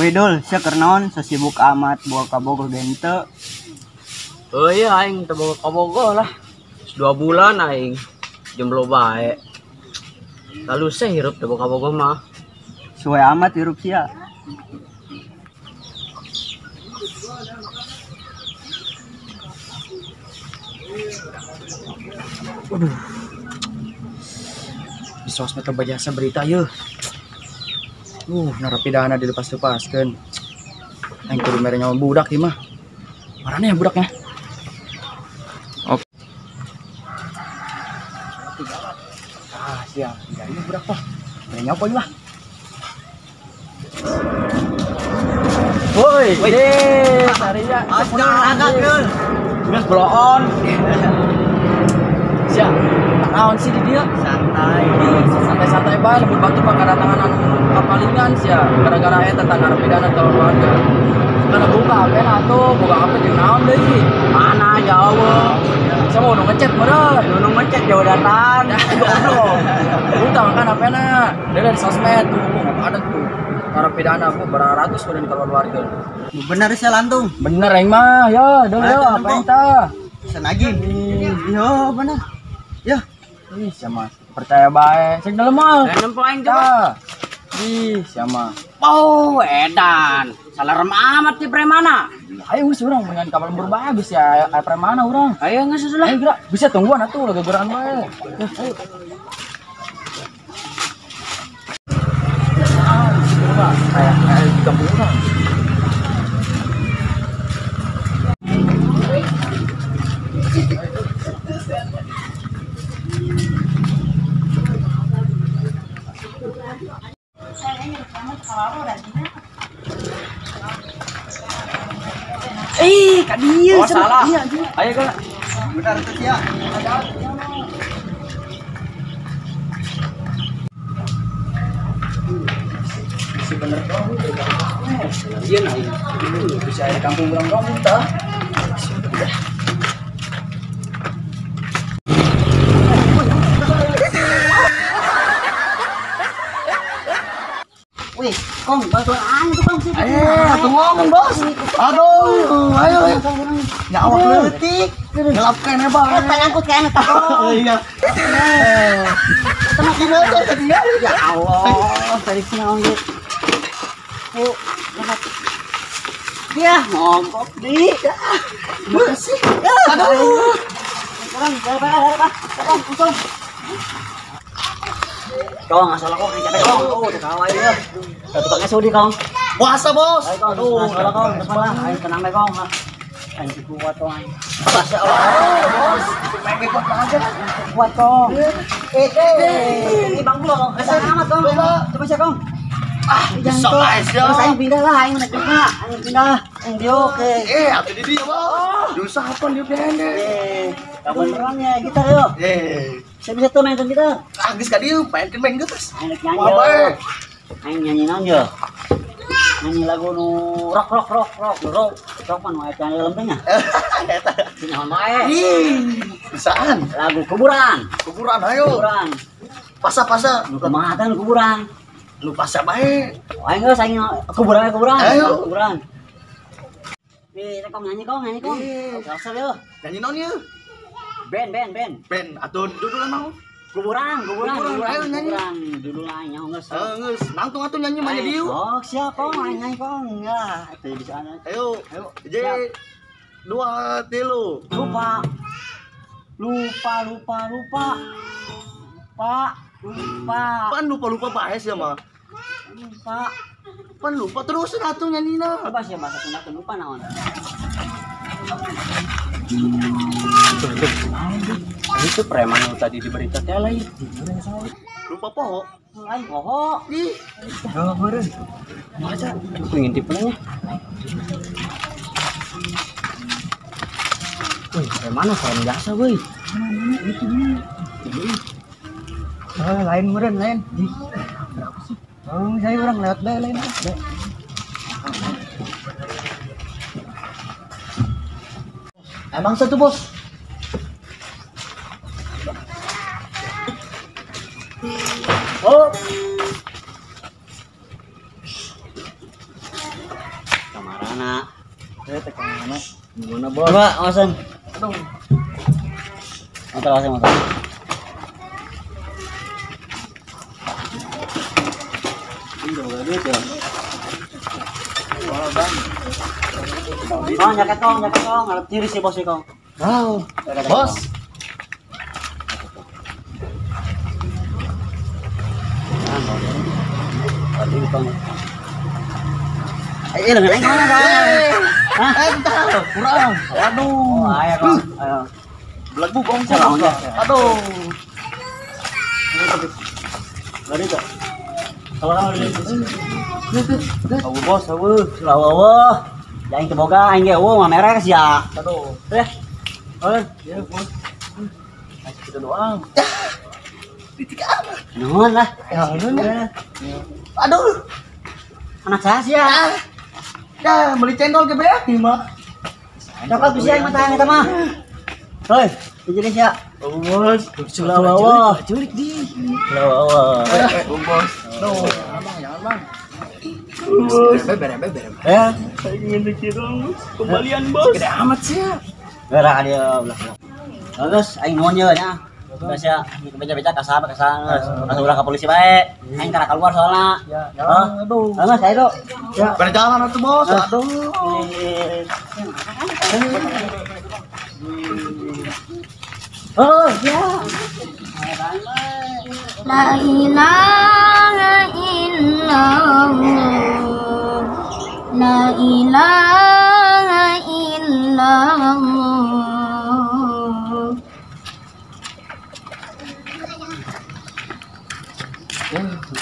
Woi Dul, sia keur naon sasibuk amat bawa ka Bogor gente. Oh iya aing teu bawa ka Bogor lah. 2 bulan aing jomblo bae. Lalu saya hirup teu bawa ka Bogor mah. Suwe amat hirup sia. Waduh. Di sosmed kebanyakan berita yeuh. Narapidana dilepas-lepaskeun. Aing kudu mere nyawa budak ieu mah. Marane ya budaknya? Siap. Ini budak toh. Mere nyawa poin lah. Woi, sarinya. Agak Dul. Geus bloon. Siap. Naon sih di dia? Santai bae lembut batu mah kedatangan anu kapalingan sia gara-gara eta tanda narapidana calon warga. Karena buka HP atuh, buka HP jeung naon deui? Mana jauh? Saya mau ngechat meureun, nu ngechat jauh datang. Buka kan HP-na. Dia dari sosmed tuh, ada tuh. Narapidana ku beratus udah di calon warga. Bener sia lantung. Bener aing mah, ya, deu apa eta? Senagi. Yo bener. Ya. Ih, sama percaya bae. Cek dalam mah. Nempo aing coba. Ih, sama. Oh, edan. Salarem amat di premana. Ayo geus urang dengan kapal berbahaya geus ya premana urang. Ayo geus lah. Ayo gerak. Bisa tungguan atuh lagi geurang bae. Ayo. Kayak di kampung urang. Kak dia. Oh, salah. Ayo gerak. Bener tuh sia. Si bener dong. Iya nah. Bisa di kampung urang dong kita. Wih, Kong, bantuan aing tuh Kong sih. Tuh ngomong bos. Aduh, ayo. Nyawa leutik. Gelap kene bae. Ngangkut ke enak Kong. Iya. Temak dina aja tadi ya. Ya Allah, tadi naon ge. Oh, dapat. Dia ngongkok di. Masih. Aduh. Sekarang berapa? Untung. Kong, asal Kong capek Kong. Oh, udah kawai ya. Tukangnya sudi Kong. Puasa bos. Ayo Kong, asal Kong, semangat. Ayo tenang deh Kong. Anjir kuat Kong. Masya Allah. Bos, main kuat banget. Kuat Kong. Ini Bang Blo Kong. Kesana amat Kong. Coba sih Kong. Bisa guys ya. Saya pindah lah, aing naik juga. Aing pindah. Aing dia oke. Atuh di dia bos. Dosa apa dia pendek. Kapan orangnya gitar yo. Saya bisa tuh main gitar. Agis ka dieu, main geus. Aing nyanyi. Aing nyanyi naon yo. Nyanyi lagu nu rock man wae can dalam teh nya. Eta naon wae. Bisaan. Lagu kuburan. Kuburan ayo. Kuburan. Pasa. Nu kumaha teh kuburan. Lu pasa bae. Aing geus aing kuburan. Ayo. Kuburan. Kong nyanyi Kong. Asal yo. Nyanyi naon ieu? Ben. Ben atuh dudulan naon? Kuburan. Ayo nyanyi. Dudulan nyaho geus. Geus, nangtung atuh nyanyi mah jadi yuk. Oh, siap Kong, nyanyi Kong. Ya, itu di sana. Ayo. Jadi 2 3. Lupa. Pan lupa bae sia mah. Lupa. Pan lupa terus atuh nyanyina. Coba sih bahasa Sunda teh lupa naon. Itu preman yang tadi di berita teh lain. Lupa poho. Lain poho. Ih, Masa aku ngintip nya. Wih, preman serem biasa weh. Lain meureun lain. Oh, saya orang lewat bae lain. emang satu bos. Oh. bos. Coba awasan. Aduh. Motor awasan motor. Ini udah duit ya. Oh, nyaket kong, ngarep kiri sih bos kong. Wow. Bos. Ini kong. Ayo dengan aing kong. Hah? Kurang. Waduh. Oh, ayo kong. Ayo. Belagu kong Salah, ya. Aduh. Gari kok. Kalau kamu Awu bos, awu. Lawa. Yang keboga aing ge eueuh mah merek sia. Aduh. Teh. Euy, Ya bos. Masih kita doang. nuhun lah. Ya, Aduh. Anak saya sia. Ya, beli cendol ke ya, mah. Coklat bisa yang mata eta mah. Heuy, jadi sia. Awu bos. Lawa. Culik di. Lawa. Awu bos. Aduh. Jangan bang. Bere. Ya, Ingin dikira kembalian bos. Gede amat sih ya. gerak dia belah. Bagus, aing nuhun ye nya. Geus ya, beca-beca ka saha langsung ulah ka polisi bae. Aing kana keluar soalna. Ya, Hah? aduh. Bagus, ayo. Ya. Pada jalan atuh bos. Aduh. Oh, ya. La ilaha illallah. La ilaha illallah.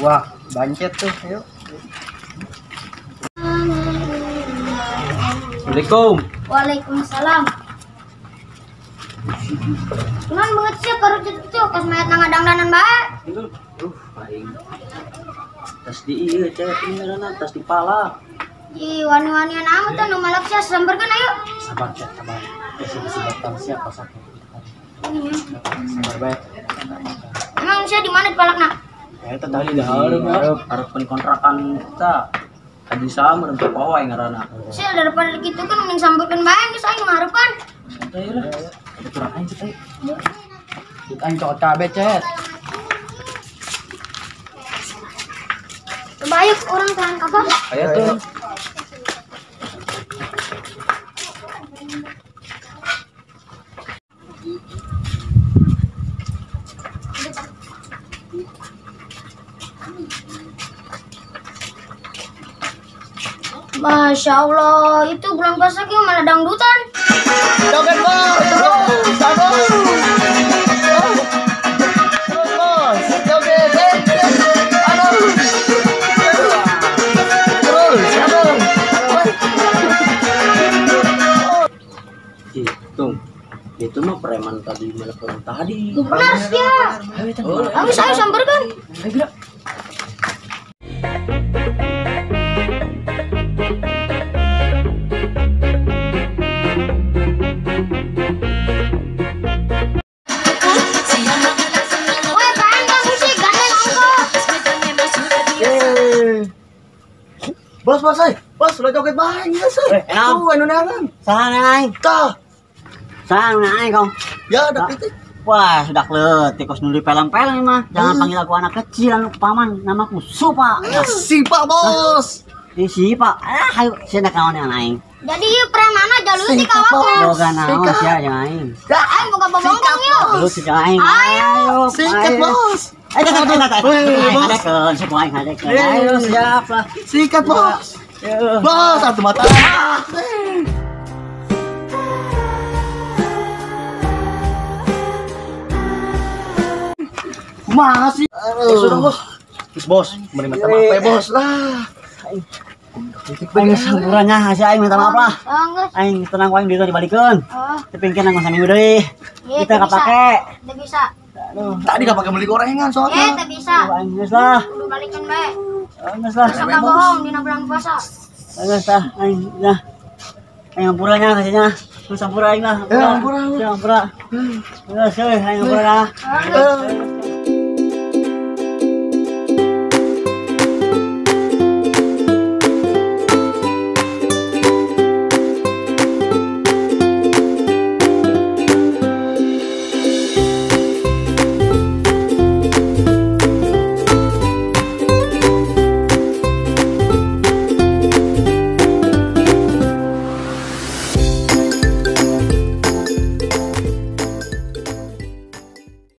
Wah, bancet tuh, ayo. Assalamualaikum. Waalaikumsalam. Cuman banget sih baru itu kos mayat ngadang-dandan bae. Aing. Tas di ieu cek ini ngaranna tas di pala. Ih, wani-wanian amat anu malak sia sambarkeun ayo. Sabar cek, sabar. Sebentar siapa sakit. Sabar bae. Emang sia di mana di palakna? Eta tadi dah hareup kontrakan kita. Adi sama dan poho aing ngaranna. Sia daripada kitu kan mending sambarkeun bae geus aing ngaharepan. Santai lah. Ada kurang aing cek. Kita cokot cabe cet. Coba ayo orang tahan kabar. Ayo tuh. Masya Allah, itu bulan puasa kita malah dangdutan. Joget bos, terus, aduh. Terus bos, joget, aduh. Terus, aduh. Itu mah preman tadi nelpon tadi. Benar sih ya. Habis saya sambarkan. Woi, apaan kamu sih? Gandeng ongkos. Bos, bos, lo joget banget sih. Enak. Anu neangan. Salah aing. Tah, Salah aing kong. ya ada titik. Wah, sudah letih kos nuli pelang-pelang mah. Jangan panggil aku anak kecil anu paman, namaku Supa. Ya, Sipa bos. di siapa? Ayo sini kawan yang aing. Jadi ieu preman mah jalur sih kawan. Boga naon sia jeung aing. Aing boga bobongkong yuk. Lu si jeung aing. Ayo. Sikat bos. Ayo Bos. ngadekeun, sok aing ngadekeun. Ayo siap lah. Sikat bos. Bos, satu mata. Masih. Sudah bos. Terus bos, mending minta maaf ya bos lah. Aing sampurannya si aing minta maaf lah. Enggak. Aing tenang wae dieu dibalikeun. Oh, Tapi kan nang saminggu deui. iya, Kita teu bisa. kapake. Teu bisa. Aduh, Tadi gak pakai beli gorengan soalnya. Teu bisa. aing geus lah. Kudu balikan bae. Geus lah. Sok bohong dina bulan puasa. Geus lah aing nah. Aing ngampuranya kasihnya. Lu sampura aing lah. Ya, ampura. Ya ampura. Geus euy aing ngampura. Aduh.